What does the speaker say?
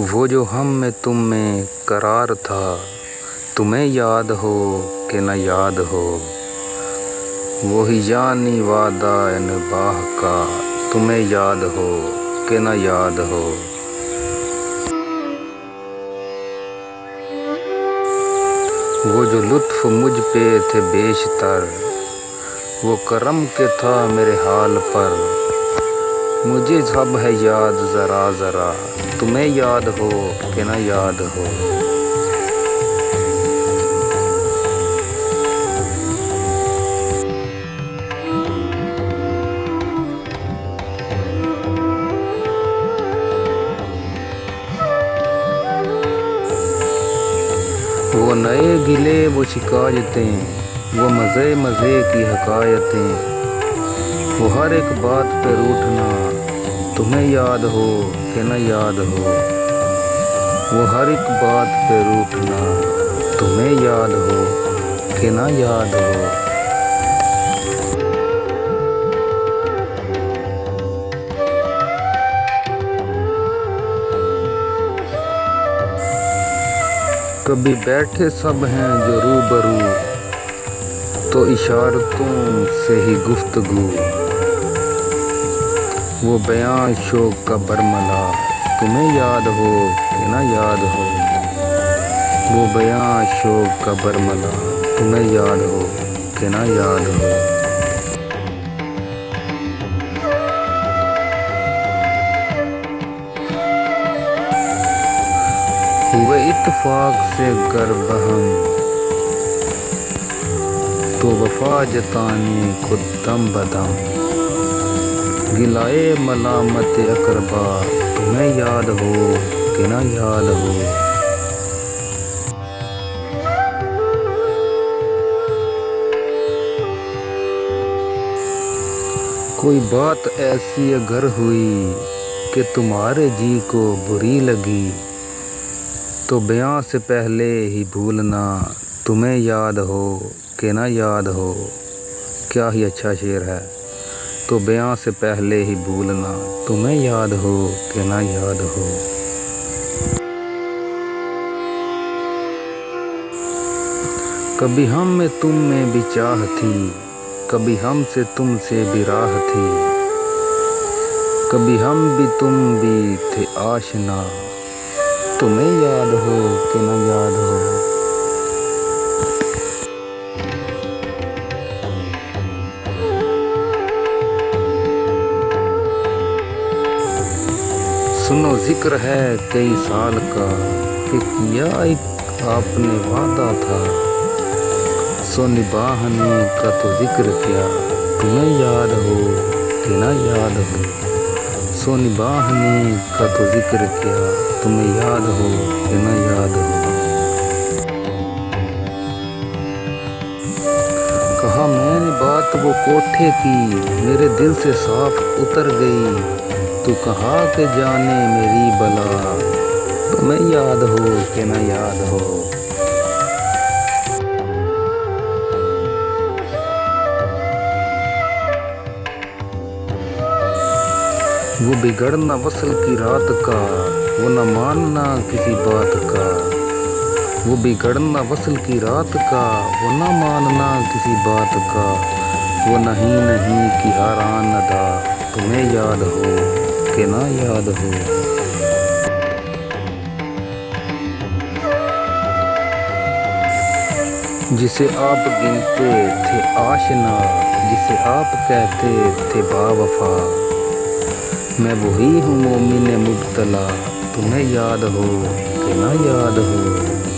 वो जो हम में तुम में करार था, तुम्हें याद हो कि न याद हो। वही जानी वादा निभाह का, तुम्हें याद हो कि न याद हो। वो जो लुत्फ मुझ पे थे बेशतर, वो करम के था मेरे हाल पर। मुझे सब है याद ज़रा ज़रा, तुम्हें याद हो कि न याद हो। वो नए गिले वो शिकायतें, वो मज़े मज़े की हकायतें, वो हर एक बात पे रूठना, तुम्हें याद हो कि न याद हो। वो हर एक बात पे रूठना, तुम्हें याद हो कि न याद हो। कभी बैठे सब हैं जो रूबरू, तो इशारतों से ही गुफ्तगू। वो बयां शौक का बरमला, तुम्हें याद हो कि न याद हो। वो बयां शौक का बरमला, तुम्हें याद हो कि न याद हो। हुए इत्तेफाक से गर बहम, तो वफा जतानी खुद दम बदम। गिलाए मलामत अकरबा, तुम्हें याद हो कि न याद हो। कोई बात ऐसी अगर हुई कि तुम्हारे जी को बुरी लगी, तो बयां से पहले ही भूलना, तुम्हें याद हो कि न याद हो। क्या ही अच्छा शेर है। तो बयां से पहले ही भूलना, तुम्हें याद हो कि न याद हो। कभी हम में तुम में भी चाह थी, कभी हमसे तुमसे भी राह थी। कभी हम भी तुम भी थे आशना, तुम्हें याद हो कि न याद हो। सुनो जिक्र है कई साल का, कि किया एक आपने वादा था। सो निभाने का तो जिक्र क्या, तुम्हें याद हो कि न याद हो। सो निभाने का तो जिक्र क्या, तुम्हें याद हो कि न याद हो। कहा मैंने बात वो कोठे की, मेरे दिल से साफ उतर गई। तू कहा के जाने मेरी बला, तुम्हें याद हो कि न याद हो। वो बिगड़ना वसल की रात का, वो न मानना किसी बात का। वो बिगड़ना वसल की रात का, वो न मानना किसी बात का। वो नहीं नहीं की हारान अदा, तुम्हें याद हो कि न याद हो। जिसे आप गिनते थे आशना, जिसे आप कहते थे बावफा। मैं वही हूँ मोमिन मुब्तला, तुम्हें याद हो कि न याद हो।